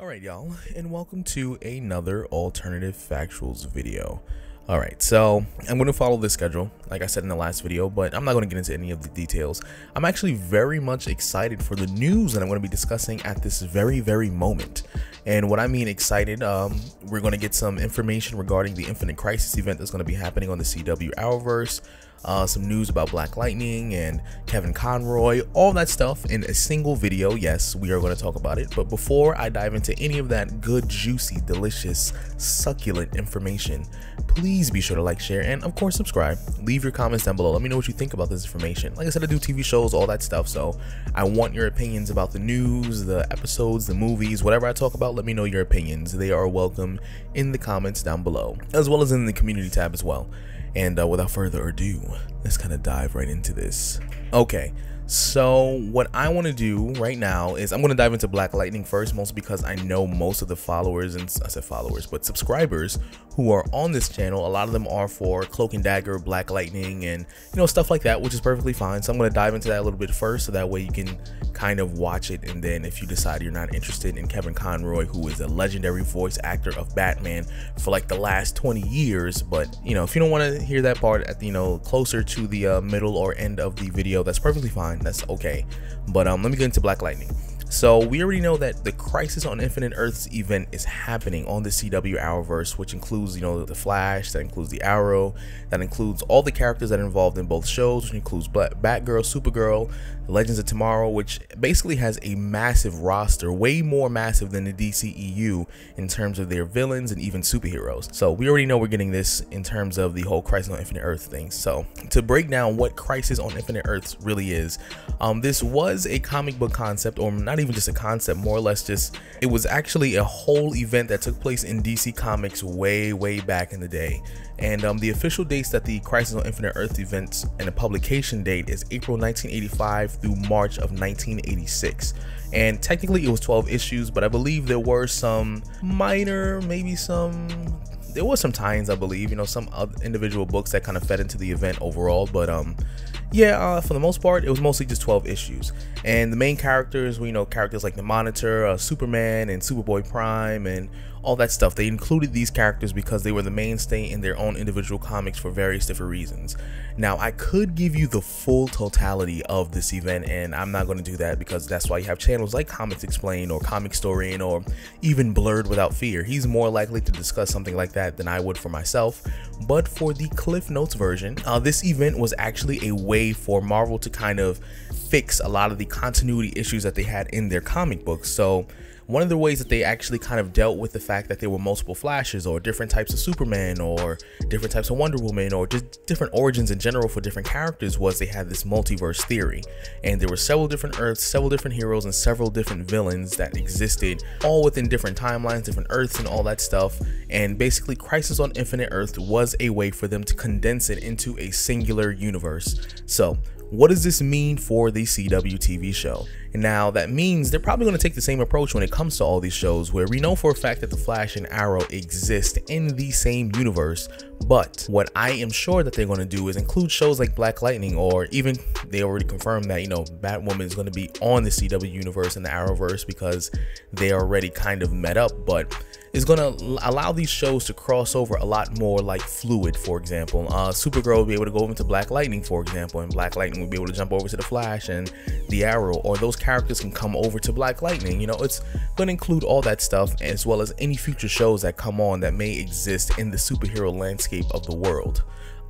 Alright y'all, and welcome to another alternative factuals video. Alright, so I'm going to follow this schedule, like I said in the last video, but I'm not going to get into any of the details. I'm actually very much excited for the news that I'm going to be discussing at this very moment. And what I mean excited, we're going to get some information regarding the Infinite Crisis event that's going to be happening on the CW Arrowverse. Some news about Black Lightning and Kevin Conroy, all that stuff in a single video. Yes, we are going to talk about it. But before I dive into any of that good, juicy, delicious, succulent information, please be sure to like, share, and of course subscribe. Leave your comments down below. Let me know what you think about this information. Like I said, I do TV shows, all that stuff, so I want your opinions about the news, the episodes, the movies, whatever I talk about. Let me know your opinions. They are welcome in the comments down below, as well as in the community tab as well. And without further ado, let's kind of dive right into this. Okay, so what I want to do right now is I'm going to dive into Black Lightning first, mostly because I know most of the followers, and I said followers, but subscribers who are on this channel, a lot of them are for Cloak and Dagger, Black Lightning, and stuff like that, which is perfectly fine. So I'm going to dive into that a little bit first, so that way you can kind of watch it, and then if you decide you're not interested in Kevin Conroy, who is a legendary voice actor of Batman for like the last 20 years, but if you don't want to hear that part at the closer to the middle or end of the video, that's perfectly fine. That's okay. But let me get into Black Lightning. So we already know that the Crisis on Infinite Earths event is happening on the CW Arrowverse, which includes, the Flash, that includes the Arrow, that includes all the characters that are involved in both shows, which includes Batgirl, Supergirl, Legends of Tomorrow, which basically has a massive roster, way more massive than the DCEU in terms of their villains and even superheroes. So we already know we're getting this in terms of the whole Crisis on Infinite Earths thing. So to break down what Crisis on Infinite Earths really is, this was a comic book concept, or not even just a concept, more or less just, it was actually a whole event that took place in DC Comics way back in the day. And the official dates that the Crisis on Infinite Earths events and the publication date is April 1985 through March of 1986. And technically it was 12 issues, but I believe there were some minor, there was some tie-ins, I believe, some other individual books that kind of fed into the event overall, but yeah, for the most part, it was mostly just 12 issues. And the main characters, characters like the Monitor, Superman, and Superboy Prime, and all that stuff. They included these characters because they were the mainstay in their own individual comics for various different reasons. Now, I could give you the full totality of this event, and I'm not going to do that because that's why you have channels like Comics Explained or Comic Historian or even Blurred Without Fear. He's more likely to discuss something like that than I would for myself. But for the Cliff Notes version, this event was actually a way for Marvel to kind of fix a lot of the continuity issues that they had in their comic books. So one of the ways that they actually kind of dealt with the fact that there were multiple Flashes, or different types of Superman, or different types of Wonder Woman, or just different origins in general for different characters, was they had this multiverse theory. And there were several different Earths, several different heroes, and several different villains that existed, all within different timelines, different Earths, and all that stuff. And basically, Crisis on Infinite Earth was a way for them to condense it into a singular universe. So what does this mean for the CW TV show? And now that means they're probably going to take the same approach when it comes to all these shows, where we know for a fact that the Flash and Arrow exist in the same universe. But what I am sure that they're going to do is include shows like Black Lightning, or even they already confirmed that, Batwoman is going to be on the CW universe and the Arrowverse because they already kind of met up, but is going to allow these shows to cross over a lot more, like fluid. For example, Supergirl will be able to go over to Black Lightning, for example, and Black Lightning will be able to jump over to the Flash and the Arrow, or those characters can come over to Black Lightning. It's going to include all that stuff, as well as any future shows that come on that may exist in the superhero landscape of the world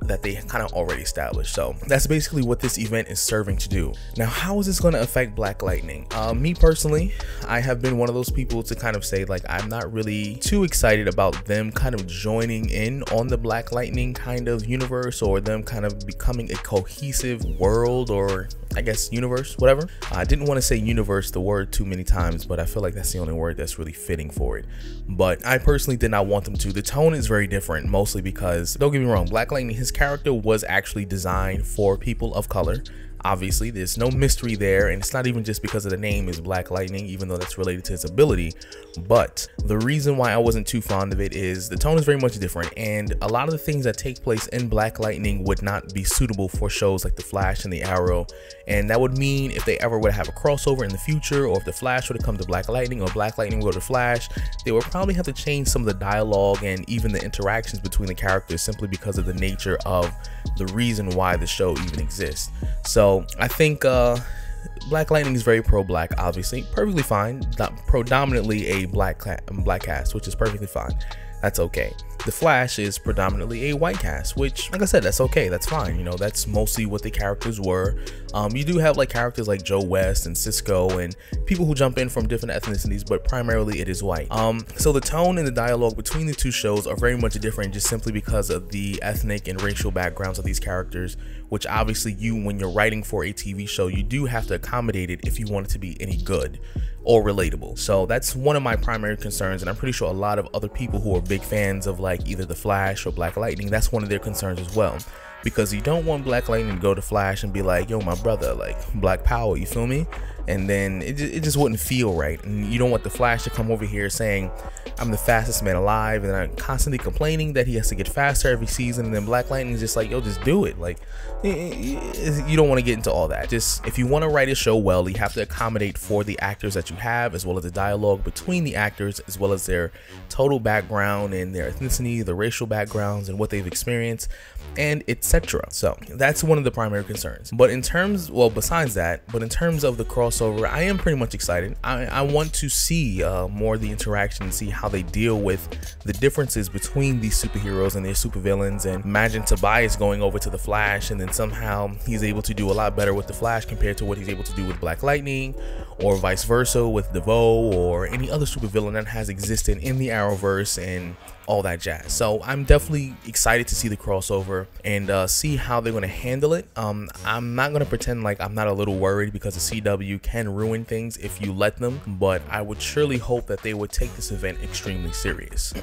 that they kind of already established. So that's basically what this event is serving to do. Now, how is this going to affect Black Lightning? Me personally, I have been one of those people to kind of say, like, I'm not really too excited about them kind of joining in on the Black Lightning kind of universe, or them kind of becoming a cohesive world, or I guess universe, whatever. I didn't want to say universe, the word, too many times, but I feel like that's the only word that's really fitting for it. But I personally did not want them to. The tone is very different, mostly because, don't get me wrong, Black Lightning, his character was actually designed for people of color. Obviously, there's no mystery there, and it's not even just because of the name is Black Lightning, even though that's related to his ability. But the reason why I wasn't too fond of it is the tone is very much different, and a lot of the things that take place in Black Lightning would not be suitable for shows like The Flash and The Arrow. And that would mean if they ever would have a crossover in the future, or if The Flash would have come to Black Lightning or Black Lightning would go to Flash, they would probably have to change some of the dialogue and even the interactions between the characters, simply because of the nature of the reason why the show even exists. So I think Black Lightning is very pro-black, obviously, perfectly fine. Predominantly a black cast, which is perfectly fine. That's okay. The Flash is predominantly a white cast, which, like I said, that's okay, that's fine. You know, that's mostly what the characters were. You do have like characters like Joe West and Cisco and people who jump in from different ethnicities, but primarily it is white. So the tone and the dialogue between the two shows are very much different, just simply because of the ethnic and racial backgrounds of these characters, which obviously when you're writing for a TV show, you do have to accommodate it if you want it to be any good or relatable. So that's one of my primary concerns, and I'm pretty sure a lot of other people who are big fans of like either The Flash or Black Lightning, that's one of their concerns as well, because you don't want Black Lightning to go to Flash and be like, yo, my brother, like Black Power, you feel me? And then it just wouldn't feel right. And you don't want the Flash to come over here saying, I'm the fastest man alive, and I'm constantly complaining that he has to get faster every season, and then Black Lightning is just like, yo, just do it. Like, you don't want to get into all that. Just, if you want to write a show well, you have to accommodate for the actors that you have, as well as the dialogue between the actors, as well as their total background and their ethnicity, the racial backgrounds, and what they've experienced, and etc. So that's one of the primary concerns. But in terms, well, besides that, but in terms of the crossover, I am pretty much excited. I want to see more of the interaction and see how they deal with the differences between these superheroes and their supervillains. And imagine Tobias going over to the Flash, and then somehow he's able to do a lot better with the Flash compared to what he's able to do with Black Lightning, or vice versa with DeVoe or any other supervillain that has existed in the Arrowverse and all that jazz. So I'm definitely excited to see the crossover and see how they're going to handle it. I'm not going to pretend like I'm not a little worried, because the CW can ruin things if you let them, but I would surely hope that they would take this event extremely serious.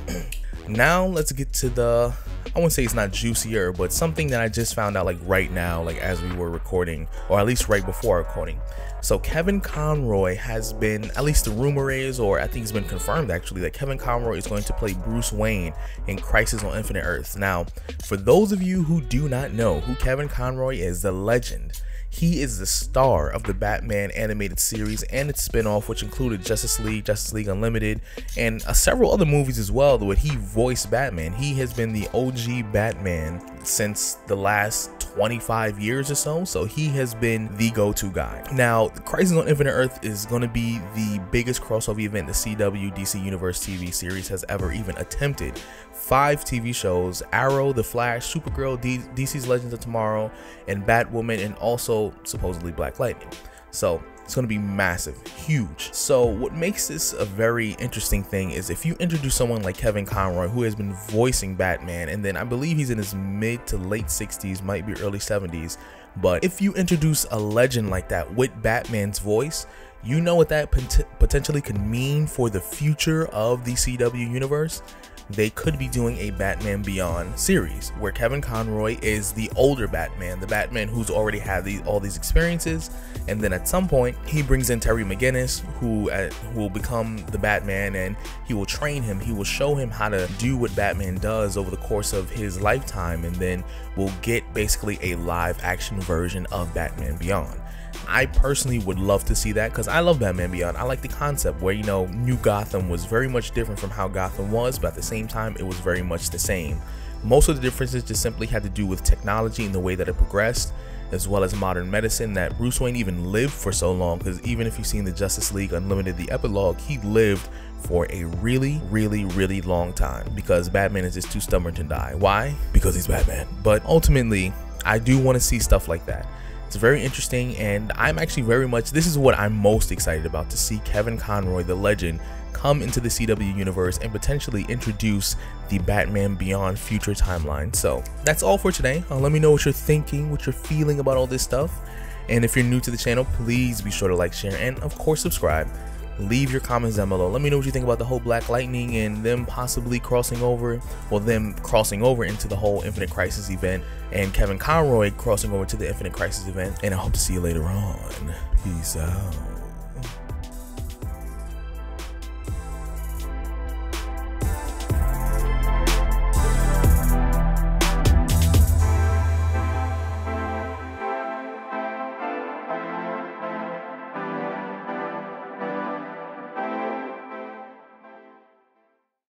Now let's get to the, I wouldn't say it's not juicier, but something that I just found out like right now, like as we were recording, or at least right before recording. So Kevin Conroy has been, at least the rumor is, or I think it's been confirmed actually, that Kevin Conroy is going to play Bruce Wayne in Crisis on Infinite Earths. Now, for those of you who do not know who Kevin Conroy is, the legend, he is the star of the Batman animated series and its spin-off, which included Justice League Unlimited, and several other movies as well, where he voiced Batman. He has been the OG Batman since the last 25 years or so he has been the go-to guy. Now, Crisis on Infinite Earth is going to be the biggest crossover event the CW DC Universe TV series has ever even attempted. 5 TV shows: Arrow, The Flash, Supergirl, DC's Legends of Tomorrow, and Batwoman, and also supposedly Black Lightning. So it's going to be massive, huge. So what makes this a very interesting thing is if you introduce someone like Kevin Conroy, who has been voicing Batman, and then I believe he's in his mid to late 60s, might be early 70s, but if you introduce a legend like that with Batman's voice, you know what that potentially could mean for the future of the CW universe. They could be doing a Batman Beyond series where Kevin Conroy is the older Batman, the Batman who's already had all these experiences, and then at some point he brings in Terry McGinnis, who will become the Batman, and he will train him, he will show him how to do what Batman does over the course of his lifetime, and then we'll get basically a live action version of Batman Beyond. I personally would love to see that, because I love Batman Beyond. I like the concept where, you know, New Gotham was very much different from how Gotham was, but at the same time it was very much the same. Most of the differences just simply had to do with technology and the way that it progressed, as well as modern medicine, that Bruce Wayne even lived for so long, because even if you've seen the Justice League Unlimited, the epilogue, he lived for a really long time, because Batman is just too stubborn to die. Why? Because he's Batman. But ultimately, I do want to see stuff like that. It's very interesting, and I'm actually very much, this is what I'm most excited about, to see Kevin Conroy, the legend, come into the CW universe and potentially introduce the Batman Beyond future timeline. So that's all for today. Let me know what you're thinking, what you're feeling about all this stuff. And if you're new to the channel, please be sure to like, share, and of course subscribe. leave your comments down below. Let me know what you think about the whole Black Lightning and them possibly crossing over, well, them crossing over into the whole Infinite Crisis event, and Kevin Conroy crossing over to the Infinite Crisis event. And I hope to see you later on. Peace out.